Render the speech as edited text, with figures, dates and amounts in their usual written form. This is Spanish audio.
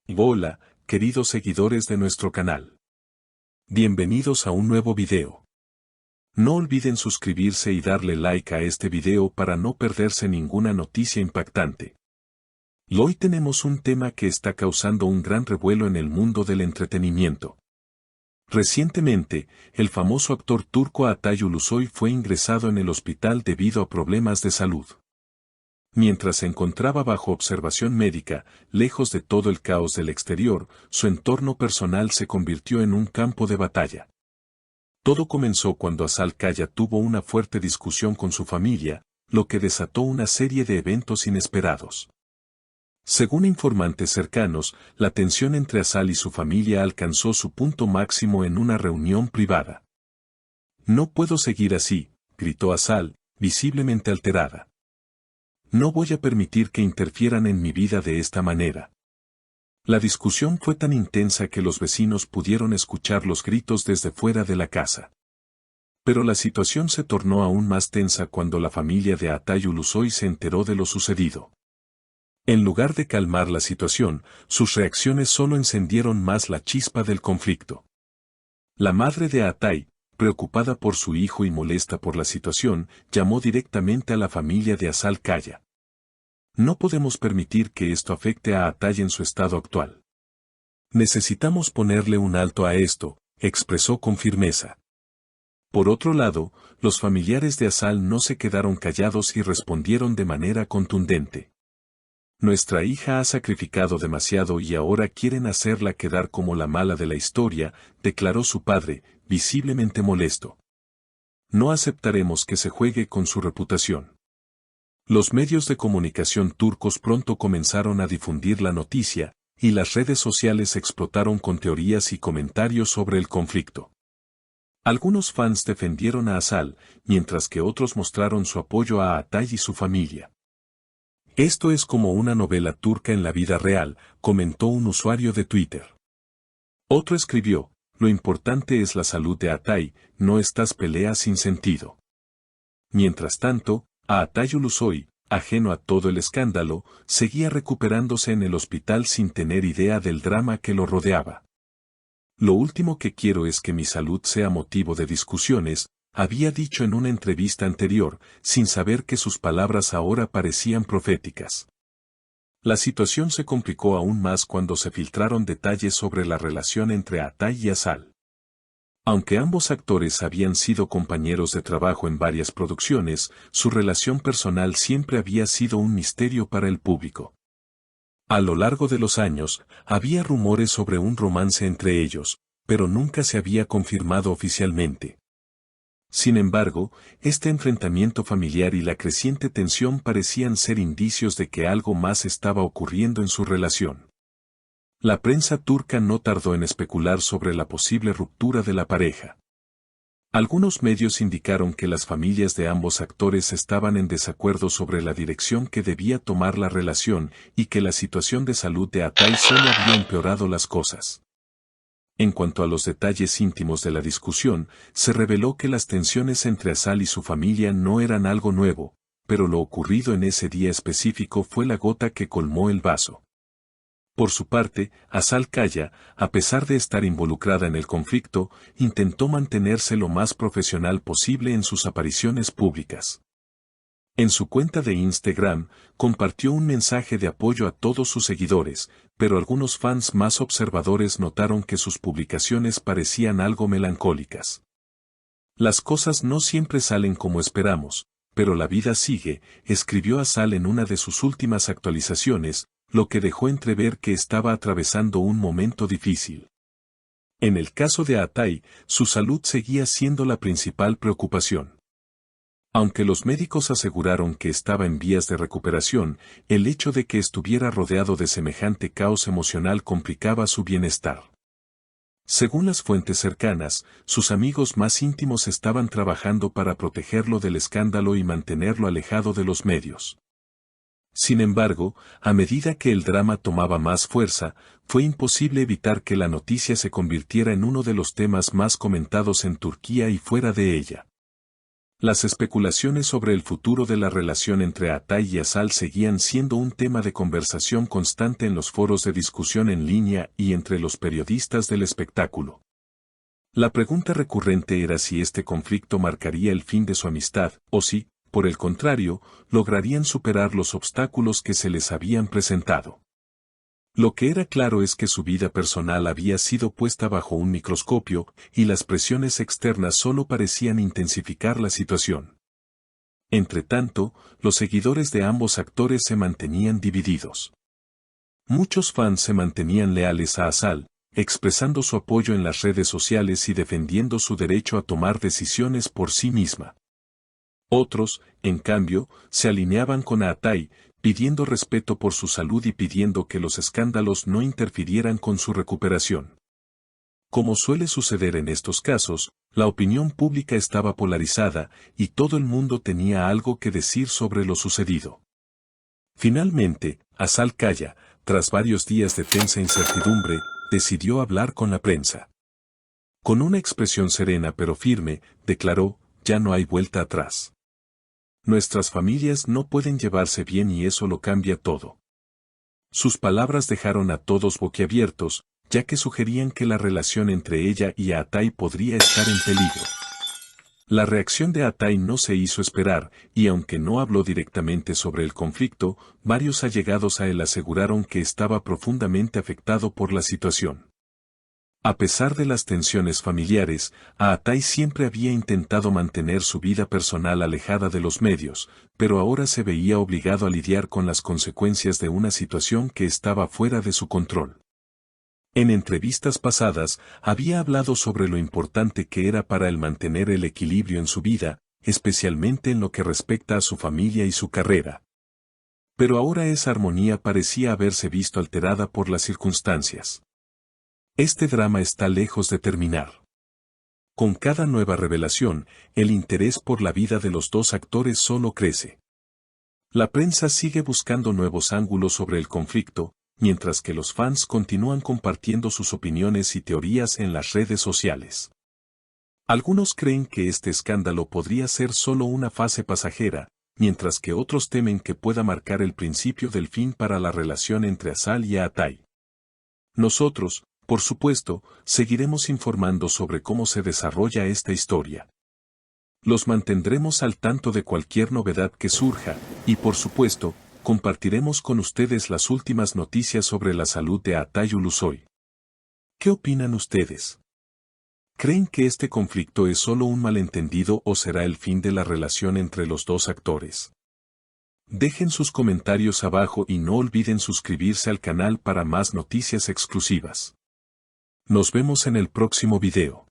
Hola, queridos seguidores de nuestro canal. Bienvenidos a un nuevo video. No olviden suscribirse y darle like a este video para no perderse ninguna noticia impactante. Hoy tenemos un tema que está causando un gran revuelo en el mundo del entretenimiento. Recientemente, el famoso actor turco Atay Ulusoy fue ingresado en el hospital debido a problemas de salud. Mientras se encontraba bajo observación médica, lejos de todo el caos del exterior, su entorno personal se convirtió en un campo de batalla. Todo comenzó cuando Asal Kaya tuvo una fuerte discusión con su familia, lo que desató una serie de eventos inesperados. Según informantes cercanos, la tensión entre Asal y su familia alcanzó su punto máximo en una reunión privada. «No puedo seguir así», gritó Asal, visiblemente alterada. «No voy a permitir que interfieran en mi vida de esta manera». La discusión fue tan intensa que los vecinos pudieron escuchar los gritos desde fuera de la casa. Pero la situación se tornó aún más tensa cuando la familia de Atay Ulusoy se enteró de lo sucedido. En lugar de calmar la situación, sus reacciones solo encendieron más la chispa del conflicto. La madre de Atay, preocupada por su hijo y molesta por la situación, llamó directamente a la familia de Asal Kaya. «No podemos permitir que esto afecte a Atay en su estado actual. Necesitamos ponerle un alto a esto», expresó con firmeza. Por otro lado, los familiares de Asal no se quedaron callados y respondieron de manera contundente. «Nuestra hija ha sacrificado demasiado y ahora quieren hacerla quedar como la mala de la historia», declaró su padre, visiblemente molesto. «No aceptaremos que se juegue con su reputación». Los medios de comunicación turcos pronto comenzaron a difundir la noticia, y las redes sociales explotaron con teorías y comentarios sobre el conflicto. Algunos fans defendieron a Asal, mientras que otros mostraron su apoyo a Atay y su familia. «Esto es como una novela turca en la vida real», comentó un usuario de Twitter. Otro escribió: «Lo importante es la salud de Atay, no estas peleas sin sentido». Mientras tanto, Atay Ulusoy, ajeno a todo el escándalo, seguía recuperándose en el hospital sin tener idea del drama que lo rodeaba. «Lo último que quiero es que mi salud sea motivo de discusiones», había dicho en una entrevista anterior, sin saber que sus palabras ahora parecían proféticas. La situación se complicó aún más cuando se filtraron detalles sobre la relación entre Atay y Asal. Aunque ambos actores habían sido compañeros de trabajo en varias producciones, su relación personal siempre había sido un misterio para el público. A lo largo de los años, había rumores sobre un romance entre ellos, pero nunca se había confirmado oficialmente. Sin embargo, este enfrentamiento familiar y la creciente tensión parecían ser indicios de que algo más estaba ocurriendo en su relación. La prensa turca no tardó en especular sobre la posible ruptura de la pareja. Algunos medios indicaron que las familias de ambos actores estaban en desacuerdo sobre la dirección que debía tomar la relación y que la situación de salud de Atay solo había empeorado las cosas. En cuanto a los detalles íntimos de la discusión, se reveló que las tensiones entre Asal y su familia no eran algo nuevo, pero lo ocurrido en ese día específico fue la gota que colmó el vaso. Por su parte, Asal Kaya, a pesar de estar involucrada en el conflicto, intentó mantenerse lo más profesional posible en sus apariciones públicas. En su cuenta de Instagram, compartió un mensaje de apoyo a todos sus seguidores, pero algunos fans más observadores notaron que sus publicaciones parecían algo melancólicas. «Las cosas no siempre salen como esperamos, pero la vida sigue», escribió Asal en una de sus últimas actualizaciones, lo que dejó entrever que estaba atravesando un momento difícil. En el caso de Atay, su salud seguía siendo la principal preocupación. Aunque los médicos aseguraron que estaba en vías de recuperación, el hecho de que estuviera rodeado de semejante caos emocional complicaba su bienestar. Según las fuentes cercanas, sus amigos más íntimos estaban trabajando para protegerlo del escándalo y mantenerlo alejado de los medios. Sin embargo, a medida que el drama tomaba más fuerza, fue imposible evitar que la noticia se convirtiera en uno de los temas más comentados en Turquía y fuera de ella. Las especulaciones sobre el futuro de la relación entre Atay y Asal seguían siendo un tema de conversación constante en los foros de discusión en línea y entre los periodistas del espectáculo. La pregunta recurrente era si este conflicto marcaría el fin de su amistad, o si, por el contrario, lograrían superar los obstáculos que se les habían presentado. Lo que era claro es que su vida personal había sido puesta bajo un microscopio, y las presiones externas solo parecían intensificar la situación. Entretanto, los seguidores de ambos actores se mantenían divididos. Muchos fans se mantenían leales a Asal, expresando su apoyo en las redes sociales y defendiendo su derecho a tomar decisiones por sí misma. Otros, en cambio, se alineaban con Atay, pidiendo respeto por su salud y pidiendo que los escándalos no interfirieran con su recuperación. Como suele suceder en estos casos, la opinión pública estaba polarizada y todo el mundo tenía algo que decir sobre lo sucedido. Finalmente, Asal Kaya, tras varios días de tensa incertidumbre, decidió hablar con la prensa. Con una expresión serena pero firme, declaró: "Ya no hay vuelta atrás. Nuestras familias no pueden llevarse bien y eso lo cambia todo". Sus palabras dejaron a todos boquiabiertos, ya que sugerían que la relación entre ella y Atay podría estar en peligro. La reacción de Atay no se hizo esperar, y aunque no habló directamente sobre el conflicto, varios allegados a él aseguraron que estaba profundamente afectado por la situación. A pesar de las tensiones familiares, Atay siempre había intentado mantener su vida personal alejada de los medios, pero ahora se veía obligado a lidiar con las consecuencias de una situación que estaba fuera de su control. En entrevistas pasadas, había hablado sobre lo importante que era para él mantener el equilibrio en su vida, especialmente en lo que respecta a su familia y su carrera. Pero ahora esa armonía parecía haberse visto alterada por las circunstancias. Este drama está lejos de terminar. Con cada nueva revelación, el interés por la vida de los dos actores solo crece. La prensa sigue buscando nuevos ángulos sobre el conflicto, mientras que los fans continúan compartiendo sus opiniones y teorías en las redes sociales. Algunos creen que este escándalo podría ser solo una fase pasajera, mientras que otros temen que pueda marcar el principio del fin para la relación entre Asal y Atay. Nosotros, por supuesto, seguiremos informando sobre cómo se desarrolla esta historia. Los mantendremos al tanto de cualquier novedad que surja, y por supuesto, compartiremos con ustedes las últimas noticias sobre la salud de Atay Ulusoy. ¿Qué opinan ustedes? ¿Creen que este conflicto es solo un malentendido o será el fin de la relación entre los dos actores? Dejen sus comentarios abajo y no olviden suscribirse al canal para más noticias exclusivas. Nos vemos en el próximo video.